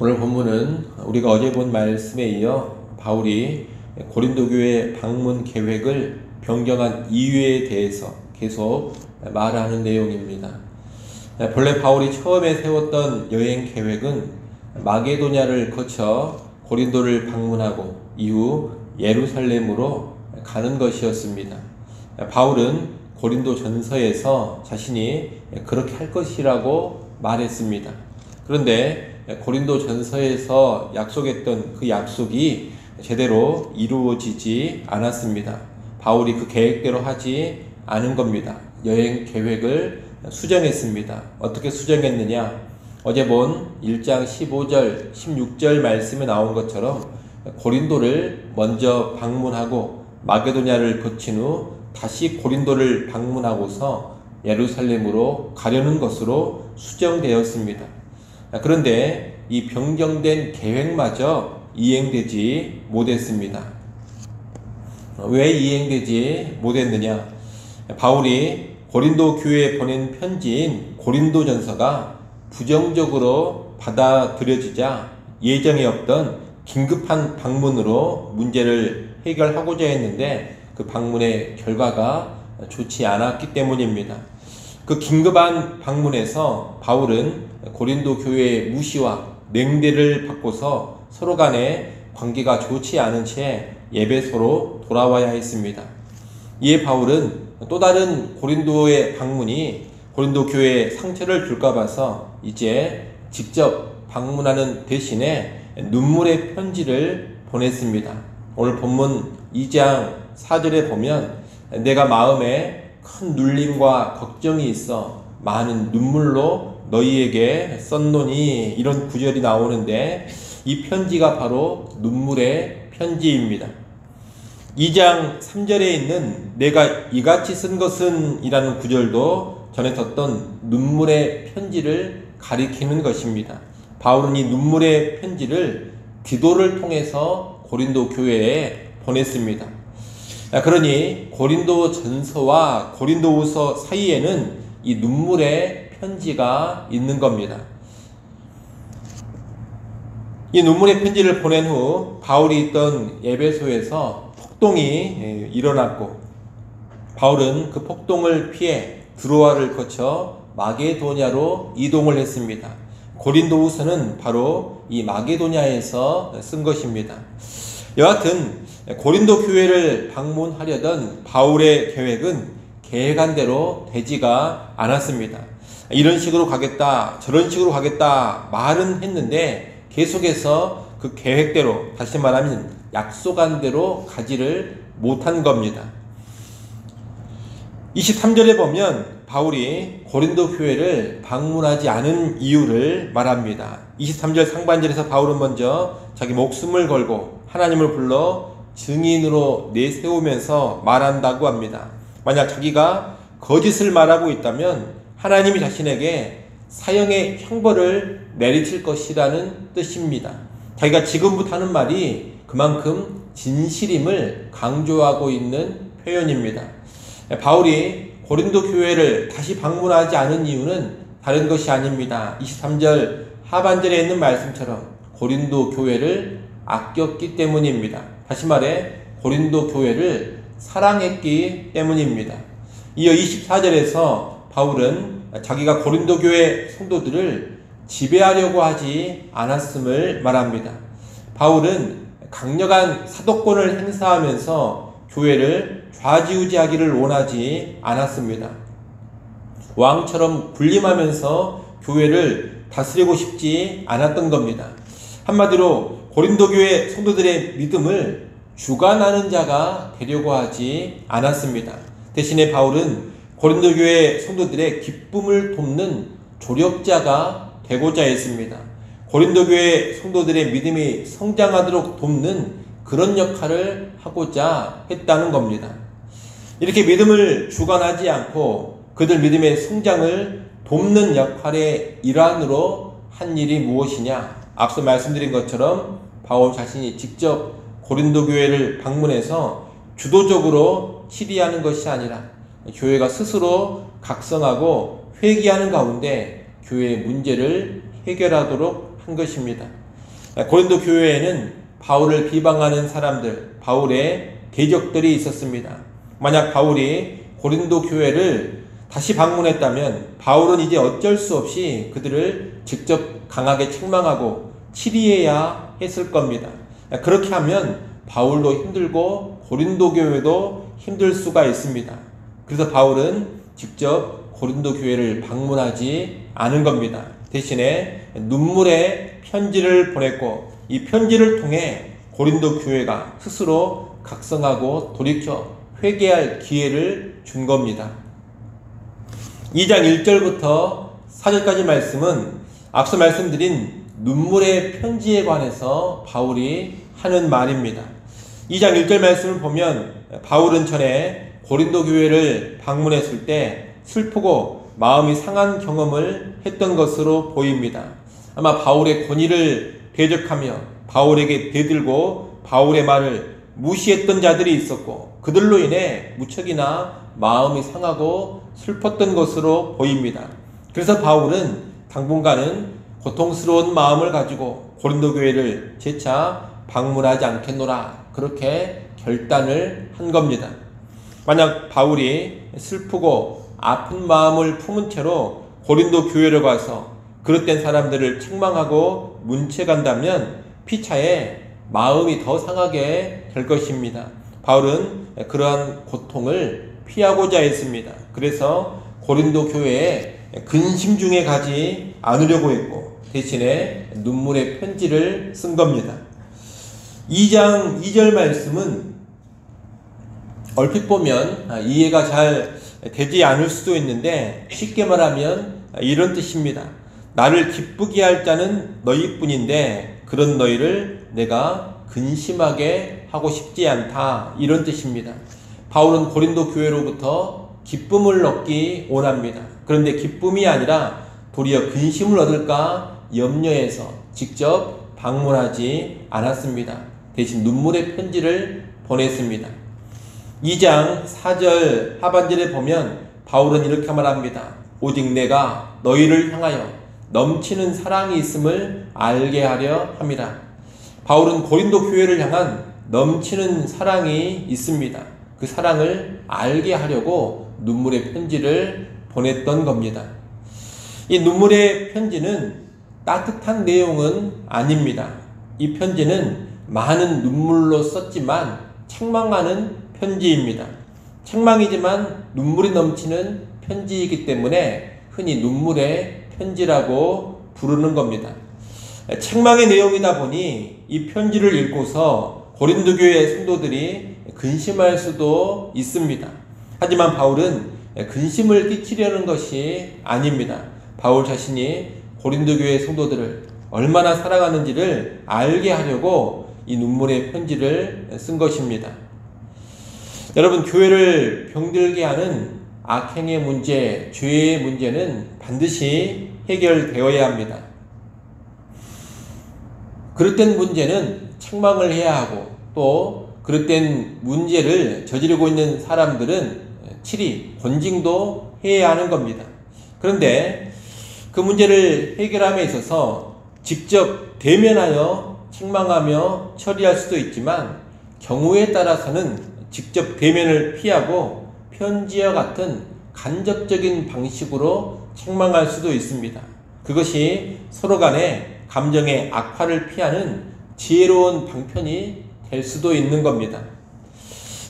오늘 본문은 우리가 어제 본 말씀에 이어 바울이 고린도 교회 방문 계획을 변경한 이유에 대해서 계속 말하는 내용입니다. 본래 바울이 처음에 세웠던 여행 계획은 마게도냐를 거쳐 고린도를 방문하고 이후 예루살렘으로 가는 것이었습니다. 바울은 고린도 전서에서 자신이 그렇게 할 것이라고 말했습니다. 그런데 고린도 전서에서 약속했던 그 약속이 제대로 이루어지지 않았습니다. 바울이 그 계획대로 하지 않은 겁니다. 여행 계획을 수정했습니다. 어떻게 수정했느냐? 어제 본 1장 15절, 16절 말씀에 나온 것처럼 고린도를 먼저 방문하고 마게도냐를 거친 후 다시 고린도를 방문하고서 예루살렘으로 가려는 것으로 수정되었습니다. 그런데 이 변경된 계획마저 이행되지 못했습니다. 왜 이행되지 못했느냐? 바울이 고린도 교회에 보낸 편지인 고린도전서가 부정적으로 받아들여지자 예정에 없던 긴급한 방문으로 문제를 해결하고자 했는데 그 방문의 결과가 좋지 않았기 때문입니다. 그 긴급한 방문에서 바울은 고린도 교회의 무시와 냉대를 받고서 서로 간의 관계가 좋지 않은 채 에베소로 돌아와야 했습니다. 이에 바울은 또 다른 고린도의 방문이 고린도 교회에 상처를 줄까 봐서 이제 직접 방문하는 대신에 눈물의 편지를 보냈습니다. 오늘 본문 2장 4절에 보면 내가 마음에 큰 눌림과 걱정이 있어 많은 눈물로 너희에게 썼노니, 이런 구절이 나오는데 이 편지가 바로 눈물의 편지입니다. 2장 3절에 있는 내가 이같이 쓴 것은 이라는 구절도 전에 썼던 눈물의 편지를 가리키는 것입니다. 바울은 이 눈물의 편지를 디도를 통해서 고린도 교회에 보냈습니다. 그러니 고린도 전서와 고린도후서 사이에는 이 눈물의 편지가 있는 겁니다. 이 눈물의 편지를 보낸 후 바울이 있던 에베소에서 폭동이 일어났고 바울은 그 폭동을 피해 드로아를 거쳐 마게도냐로 이동을 했습니다. 고린도후서는 바로 이 마게도냐에서 쓴 것입니다. 여하튼 고린도 교회를 방문하려던 바울의 계획은 계획한 대로 되지가 않았습니다. 이런 식으로 가겠다, 저런 식으로 가겠다 말은 했는데 계속해서 그 계획대로, 다시 말하면 약속한 대로 가지를 못한 겁니다. 23절에 보면 바울이 고린도 교회를 방문하지 않은 이유를 말합니다. 23절 상반절에서 바울은 먼저 자기 목숨을 걸고 하나님을 불러 증인으로 내세우면서 말한다고 합니다. 만약 자기가 거짓을 말하고 있다면 하나님이 자신에게 사형의 형벌을 내리칠 것이라는 뜻입니다. 자기가 지금부터 하는 말이 그만큼 진실임을 강조하고 있는 표현입니다. 바울이 고린도 교회를 다시 방문하지 않은 이유는 다른 것이 아닙니다. 23절 하반절에 있는 말씀처럼 고린도 교회를 아꼈기 때문입니다. 다시 말해 고린도 교회를 사랑했기 때문입니다. 이어 24절에서 바울은 자기가 고린도 교회 성도들을 지배하려고 하지 않았음을 말합니다. 바울은 강력한 사도권을 행사하면서 교회를 좌지우지하기를 원하지 않았습니다. 왕처럼 군림하면서 교회를 다스리고 싶지 않았던 겁니다. 한마디로 고린도 교회 성도들의 믿음을 주관하는 자가 되려고 하지 않았습니다. 대신에 바울은 고린도 교회 성도들의 기쁨을 돕는 조력자가 되고자 했습니다. 고린도 교회 성도들의 믿음이 성장하도록 돕는 그런 역할을 하고자 했다는 겁니다. 이렇게 믿음을 주관하지 않고 그들 믿음의 성장을 돕는 역할의 일환으로 한 일이 무엇이냐? 앞서 말씀드린 것처럼 바울 자신이 직접 고린도 교회를 방문해서 주도적으로 치리하는 것이 아니라 교회가 스스로 각성하고 회개하는 가운데 교회의 문제를 해결하도록 한 것입니다. 고린도 교회에는 바울을 비방하는 사람들, 바울의 대적들이 있었습니다. 만약 바울이 고린도 교회를 다시 방문했다면 바울은 이제 어쩔 수 없이 그들을 직접 강하게 책망하고 치리해야 했을 겁니다. 그렇게 하면 바울도 힘들고 고린도 교회도 힘들 수가 있습니다. 그래서 바울은 직접 고린도 교회를 방문하지 않은 겁니다. 대신에 눈물의 편지를 보냈고 이 편지를 통해 고린도 교회가 스스로 각성하고 돌이켜 회개할 기회를 준 겁니다. 2장 1절부터 4절까지 말씀은 앞서 말씀드린 눈물의 편지에 관해서 바울이 하는 말입니다. 2장 1절 말씀을 보면 바울은 전에 고린도 교회를 방문했을 때 슬프고 마음이 상한 경험을 했던 것으로 보입니다. 아마 바울의 권위를 대적하며 바울에게 대들고 바울의 말을 무시했던 자들이 있었고 그들로 인해 무척이나 마음이 상하고 슬펐던 것으로 보입니다. 그래서 바울은 당분간은 고통스러운 마음을 가지고 고린도 교회를 재차 방문하지 않겠노라 그렇게 결단을 한 겁니다. 만약 바울이 슬프고 아픈 마음을 품은 채로 고린도 교회를 가서 그릇된 사람들을 책망하고 문책한다면 피차에 마음이 더 상하게 될 것입니다. 바울은 그러한 고통을 피하고자 했습니다. 그래서 고린도 교회에 근심 중에 가지 않으려고 했고 대신에 눈물의 편지를 쓴 겁니다. 2장 2절 말씀은 얼핏 보면 이해가 잘 되지 않을 수도 있는데 쉽게 말하면 이런 뜻입니다. 나를 기쁘게 할 자는 너희뿐인데 그런 너희를 내가 근심하게 하고 싶지 않다 이런 뜻입니다. 바울은 고린도 교회로부터 기쁨을 얻기 원합니다. 그런데 기쁨이 아니라 도리어 근심을 얻을까 염려해서 직접 방문하지 않았습니다. 대신 눈물의 편지를 보냈습니다. 2장 4절 하반절에 보면 바울은 이렇게 말합니다. 오직 내가 너희를 향하여 넘치는 사랑이 있음을 알게 하려 함이라. 바울은 고린도 교회를 향한 넘치는 사랑이 있습니다. 그 사랑을 알게 하려고 눈물의 편지를 보냈던 겁니다. 이 눈물의 편지는 따뜻한 내용은 아닙니다. 이 편지는 많은 눈물로 썼지만 책망하는 편지입니다. 책망이지만 눈물이 넘치는 편지이기 때문에 흔히 눈물의 편지라고 부르는 겁니다. 책망의 내용이다 보니 이 편지를 읽고서 고린도 교회 성도들이 근심할 수도 있습니다. 하지만 바울은 근심을 끼치려는 것이 아닙니다. 바울 자신이 고린도 교회 성도들을 얼마나 사랑하는지를 알게 하려고 이 눈물의 편지를 쓴 것입니다. 여러분, 교회를 병들게 하는 악행의 문제, 죄의 문제는 반드시 해결되어야 합니다. 그릇된 문제는 책망을 해야 하고 또 그릇된 문제를 저지르고 있는 사람들은 치리, 권징도 해야 하는 겁니다. 그런데 그 문제를 해결함에 있어서 직접 대면하여 책망하며 처리할 수도 있지만 경우에 따라서는 직접 대면을 피하고 편지와 같은 간접적인 방식으로 책망할 수도 있습니다. 그것이 서로 간의 감정의 악화를 피하는 지혜로운 방편이 될 수도 있는 겁니다.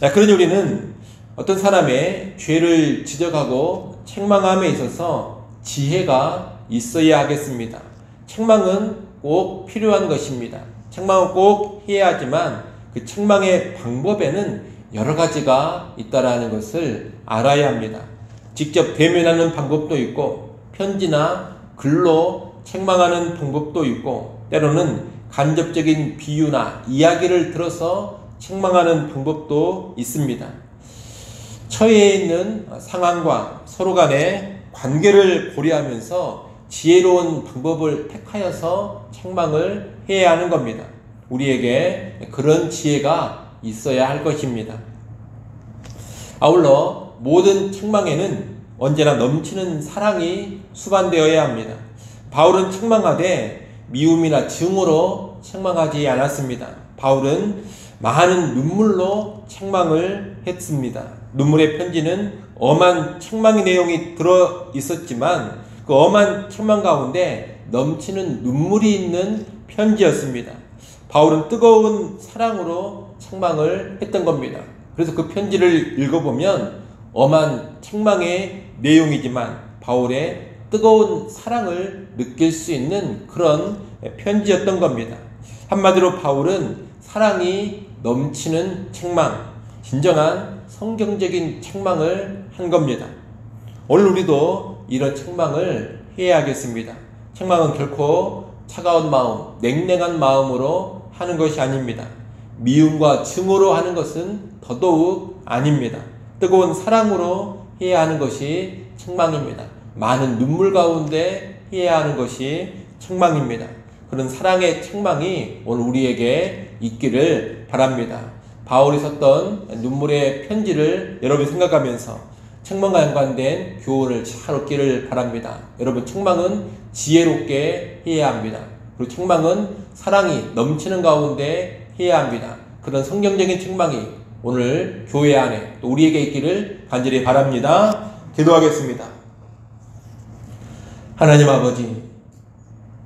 그러니 우리는 어떤 사람의 죄를 지적하고 책망함에 있어서 지혜가 있어야 하겠습니다. 책망은 꼭 필요한 것입니다. 책망은 꼭 해야 하지만 그 책망의 방법에는 여러 가지가 있다라는 것을 알아야 합니다. 직접 대면하는 방법도 있고 편지나 글로 책망하는 방법도 있고 때로는 간접적인 비유나 이야기를 들어서 책망하는 방법도 있습니다. 처해 있는 상황과 서로 간의 관계를 고려하면서 지혜로운 방법을 택하여서 책망을 해야 하는 겁니다. 우리에게 그런 지혜가 있어야 할 것입니다. 아울러 모든 책망에는 언제나 넘치는 사랑이 수반되어야 합니다. 바울은 책망하되 미움이나 증오로 책망하지 않았습니다. 바울은 많은 눈물로 책망을 했습니다. 눈물의 편지는 엄한 책망의 내용이 들어 있었지만 그 엄한 책망 가운데 넘치는 눈물이 있는 편지였습니다. 바울은 뜨거운 사랑으로 책망을 했던 겁니다. 그래서 그 편지를 읽어보면 엄한 책망의 내용이지만 바울의 뜨거운 사랑을 느낄 수 있는 그런 편지였던 겁니다. 한마디로 바울은 사랑이 넘치는 책망, 진정한 성경적인 책망을 한 겁니다. 오늘 우리도 이런 책망을 해야겠습니다. 책망은 결코 차가운 마음, 냉랭한 마음으로 하는 것이 아닙니다. 미움과 증오로 하는 것은 더더욱 아닙니다. 뜨거운 사랑으로 해야 하는 것이 책망입니다. 많은 눈물 가운데 해야 하는 것이 책망입니다. 그런 사랑의 책망이 오늘 우리에게 있기를 바랍니다. 바울이 썼던 눈물의 편지를 여러분 생각하면서 책망과 연관된 교훈을 잘 얻기를 바랍니다. 여러분, 책망은 지혜롭게 해야 합니다. 그리고 책망은 사랑이 넘치는 가운데 해야 합니다. 그런 성경적인 책망이 오늘 교회 안에 또 우리에게 있기를 간절히 바랍니다. 기도하겠습니다. 하나님 아버지,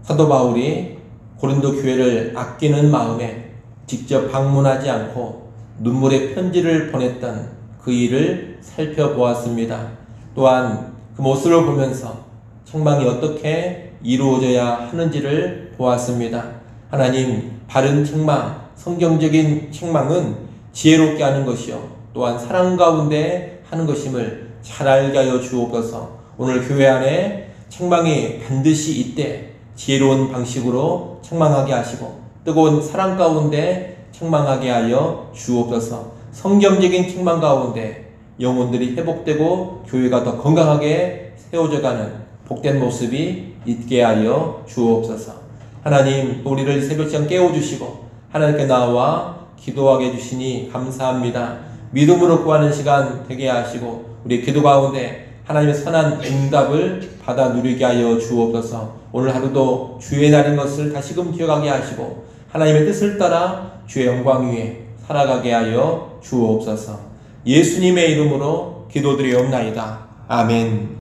사도 바울이 고린도 교회를 아끼는 마음에 직접 방문하지 않고 눈물의 편지를 보냈던 그 일을 살펴보았습니다. 또한 그 모습을 보면서 책망이 어떻게 이루어져야 하는지를 보았습니다. 하나님, 바른 책망, 성경적인 책망은 지혜롭게 하는 것이요 또한 사랑 가운데 하는 것임을 잘 알게 하여 주옵소서. 오늘 교회 안에 책망이 반드시 이때 지혜로운 방식으로 책망하게 하시고 뜨거운 사랑 가운데 책망하게 하여 주옵소서. 성경적인 책망 가운데 영혼들이 회복되고 교회가 더 건강하게 세워져가는 복된 모습이 있게 하여 주옵소서. 하나님, 우리를 새벽시간 깨워주시고 하나님께 나와 기도하게 해주시니 감사합니다. 믿음으로 구하는 시간 되게 하시고 우리 기도 가운데 하나님의 선한 응답을 받아 누리게 하여 주옵소서. 오늘 하루도 주의 날인 것을 다시금 기억하게 하시고 하나님의 뜻을 따라 주의 영광 위에 살아가게 하여 주옵소서. 예수님의 이름으로 기도드리옵나이다. 아멘.